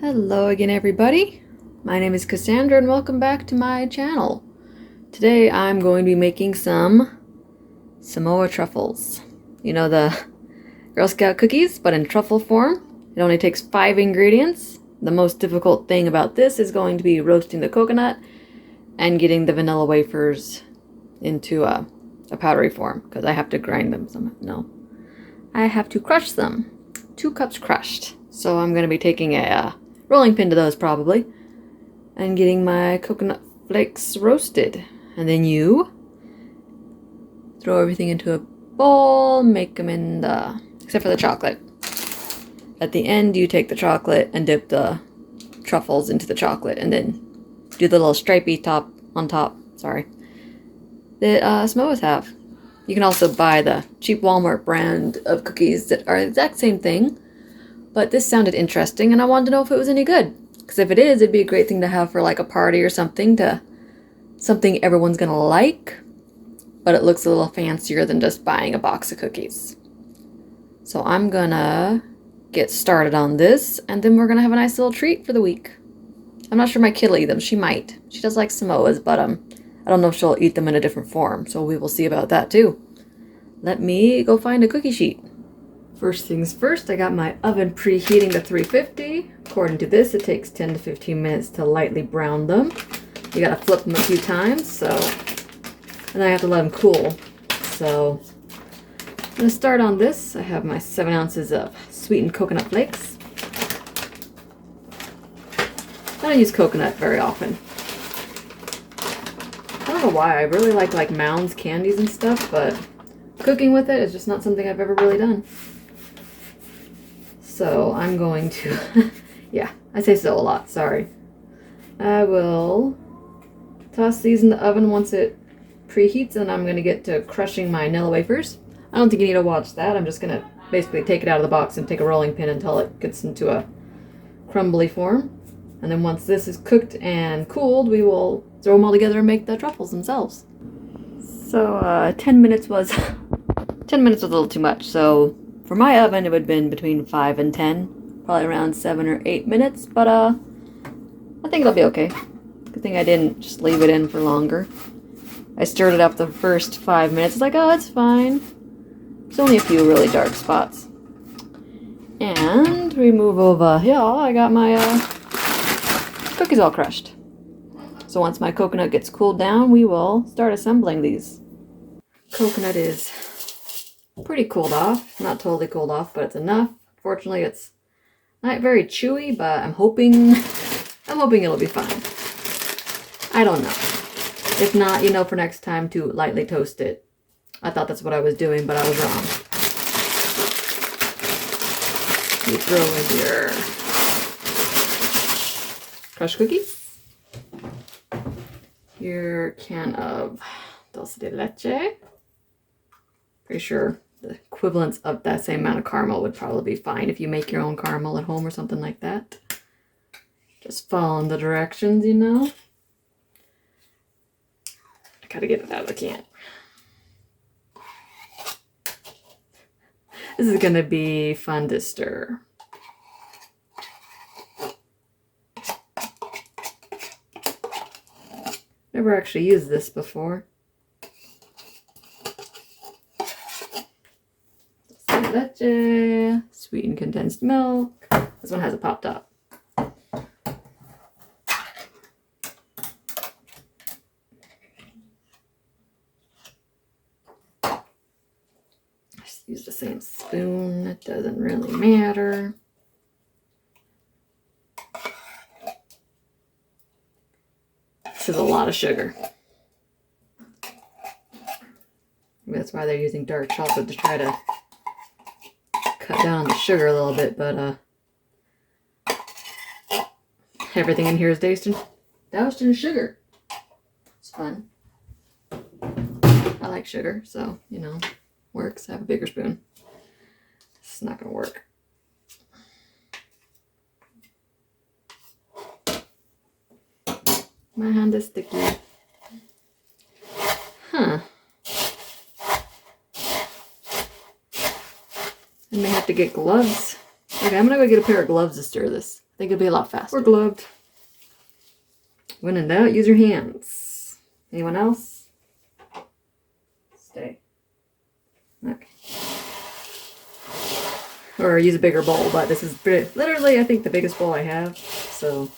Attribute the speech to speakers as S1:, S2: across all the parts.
S1: Hello again, everybody. My name is Cassandra and welcome back to my channel. Today I'm going to be making some Samoa truffles. You know, the Girl Scout cookies, but in truffle form. It only takes 5 ingredients. The most difficult thing about this is going to be roasting the coconut and getting the vanilla wafers into a powdery form, because I have to grind them I have to crush them. 2 cups crushed. So I'm going to be taking a rolling pin to those probably, and getting my coconut flakes roasted. And then you throw everything into a bowl, make them in except for the chocolate. At the end you take the chocolate and dip the truffles into the chocolate, and then do the little stripy top on top, that Samoas have. You can also buy the cheap Walmart brand of cookies that are the exact same thing. But this sounded interesting, and I wanted to know if it was any good. Because if it is, it'd be a great thing to have for like a party or something, something everyone's gonna like, but it looks a little fancier than just buying a box of cookies. So I'm gonna get started on this, and then we're gonna have a nice little treat for the week. I'm not sure my kid will eat them. She might. She does like Samoas, but I don't know if she'll eat them in a different form, so we will see about that too. Let me go find a cookie sheet. First things first, I got my oven preheating to 350. According to this, it takes 10 to 15 minutes to lightly brown them. You gotta flip them a few times, and then I have to let them cool. So I'm gonna start on this. I have my 7 ounces of sweetened coconut flakes. I don't use coconut very often. I don't know why. I really like Mounds candies and stuff, but cooking with it is just not something I've ever really done. So I'm going to, yeah, I say so a lot, sorry. I will toss these in the oven once it preheats, and I'm going to get to crushing my vanilla wafers. I don't think you need to watch that. I'm just going to basically take it out of the box and take a rolling pin until it gets into a crumbly form. And then once this is cooked and cooled, we will throw them all together and make the truffles themselves. So 10 minutes was 10 minutes was a little too much, so for my oven, it would have been between 5 and 10, probably around 7 or 8 minutes, but I think it'll be okay. Good thing I didn't just leave it in for longer. I stirred it up the first 5 minutes. It's like, oh, it's fine. There's only a few really dark spots. And we move over here. I got my cookies all crushed. So once my coconut gets cooled down, we will start assembling these. Coconut is pretty cooled off. Not totally cooled off, but it's enough. Fortunately, it's not very chewy, but I'm hoping it'll be fine. I don't know. If not, you know, for next time to lightly toast it. I thought that's what I was doing, but I was wrong. You throw in your crushed cookies, your can of dulce de leche. Pretty sure the equivalence of that same amount of caramel would probably be fine if you make your own caramel at home or something like that. Just following the directions, you know. I gotta get it out of the can. This is gonna be fun to stir. Never actually used this before. Leche, sweetened condensed milk. This one has a pop top. Just use the same spoon. It doesn't really matter. This is a lot of sugar. Maybe that's why they're using dark chocolate, to try to cut down the sugar a little bit, but everything in here is doused in sugar. It's fun. I like sugar, so, you know, works. I have a bigger spoon. This is not gonna work. My hand is sticky. Huh. I may have to get gloves. Okay, I'm gonna go get a pair of gloves to stir this. I think it'll be a lot faster. We're gloved. When in doubt, use your hands. Anyone else? Stay. Okay. Or use a bigger bowl, but this is literally, I think, the biggest bowl I have. So,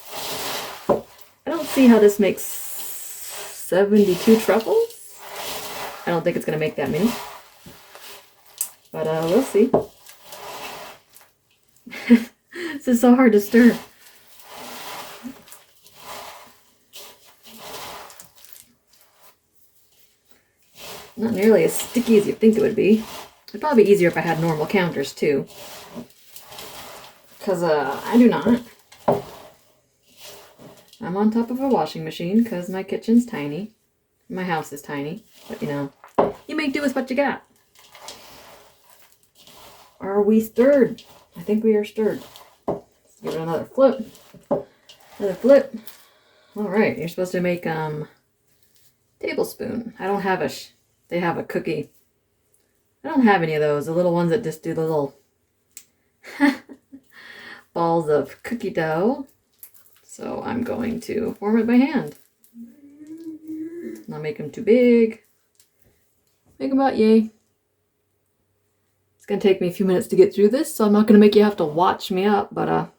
S1: I don't see how this makes 72 truffles. I don't think it's going to make that many. But, we'll see. This is so hard to stir. Not nearly as sticky as you'd think it would be. It'd probably be easier if I had normal counters too. Because I do not. I'm on top of a washing machine because my kitchen's tiny. My house is tiny. But you know, you make do with what you got. Are we stirred? I think we are stirred. Let's give it another flip. Another flip. Alright, you're supposed to make tablespoon. I don't have they have a cookie. I don't have any of those. The little ones that just do the little balls of cookie dough. So I'm going to form it by hand. Not make them too big. Make them about yay. It's going to take me a few minutes to get through this, so I'm not going to make you have to watch me up, but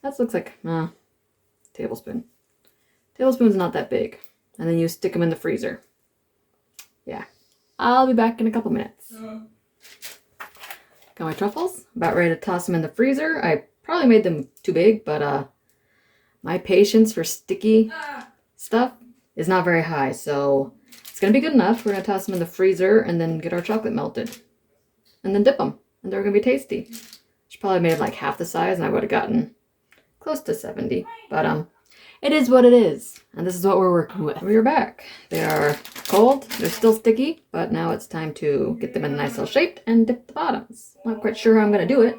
S1: that looks like tablespoon. Tablespoon's not that big. And then you stick them in the freezer. Yeah. I'll be back in a couple minutes. Got my truffles. About ready to toss them in the freezer. I probably made them too big, but my patience for sticky stuff is not very high, so it's going to be good enough. We're going to toss them in the freezer and then get our chocolate melted. And then dip them. And they're going to be tasty. Should probably made like half the size and I would have gotten close to 70. But it is what it is. And this is what we're working with. We are back. They are cold. They're still sticky, but now it's time to get them in a nice little shape and dip the bottoms. Not quite sure how I'm going to do it.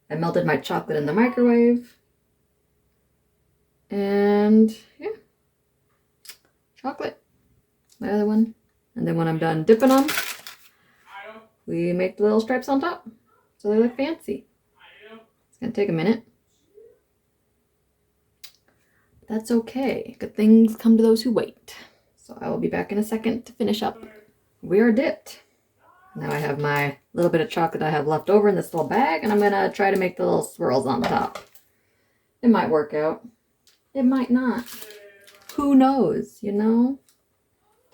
S1: I melted my chocolate in the microwave. And yeah. Chocolate. My other one. And then when I'm done dipping them, we make the little stripes on top. So they look fancy. It's going to take a minute. That's okay. Good things come to those who wait. So I will be back in a second to finish up. We are dipped. Now I have my little bit of chocolate I have left over in this little bag, and I'm going to try to make the little swirls on top. It might work out. It might not. Who knows, you know?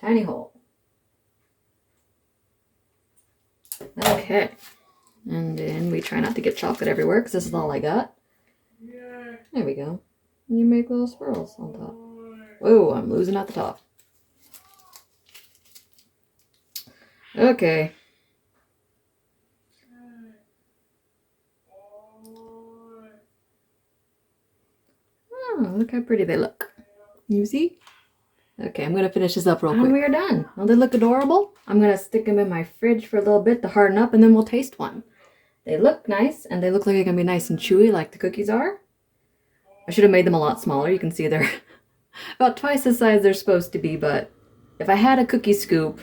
S1: Tiny hole. Okay. And then we try not to get chocolate everywhere because this is all I got. There we go. And you make little swirls on top. Whoa, I'm losing at the top. Okay. Oh, look how pretty they look. You see? Okay, I'm going to finish this up real quick. And we are done. Don't they look adorable? I'm going to stick them in my fridge for a little bit to harden up, and then we'll taste one. They look nice, and they look like they're going to be nice and chewy like the cookies are. I should have made them a lot smaller. You can see they're about twice the size they're supposed to be, but if I had a cookie scoop,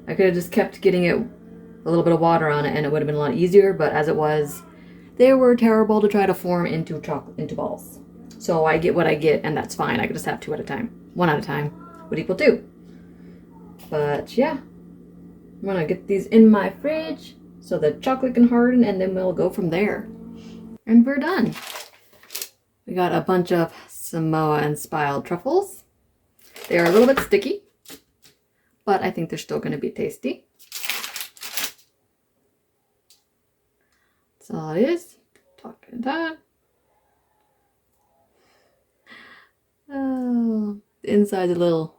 S1: I could have just kept getting it a little bit of water on it, and it would have been a lot easier, but as it was, they were terrible to try to form into balls. So I get what I get, and that's fine. I could just have 2 at a time. 1 at a time would equal 2. But yeah, I'm gonna get these in my fridge so the chocolate can harden, and then we'll go from there. And we're done. We got a bunch of Samoa inspired truffles. They are a little bit sticky, but I think they're still going to be tasty. That's all it is. Talking that. Oh, the inside's a little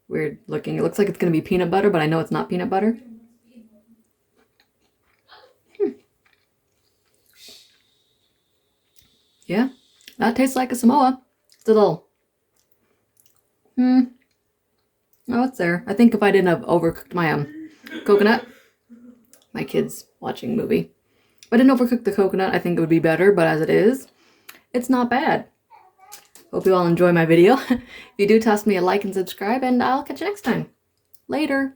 S1: weird looking. It looks like it's going to be peanut butter, but I know it's not peanut butter. Yeah, that tastes like a Samoa. It's a little... Oh, it's there. I think if I didn't have overcooked my coconut, my kids watching movie. If I didn't overcook the coconut, I think it would be better, but as it is, it's not bad. Hope you all enjoy my video. If you do, toss me a like and subscribe, and I'll catch you next time. Later.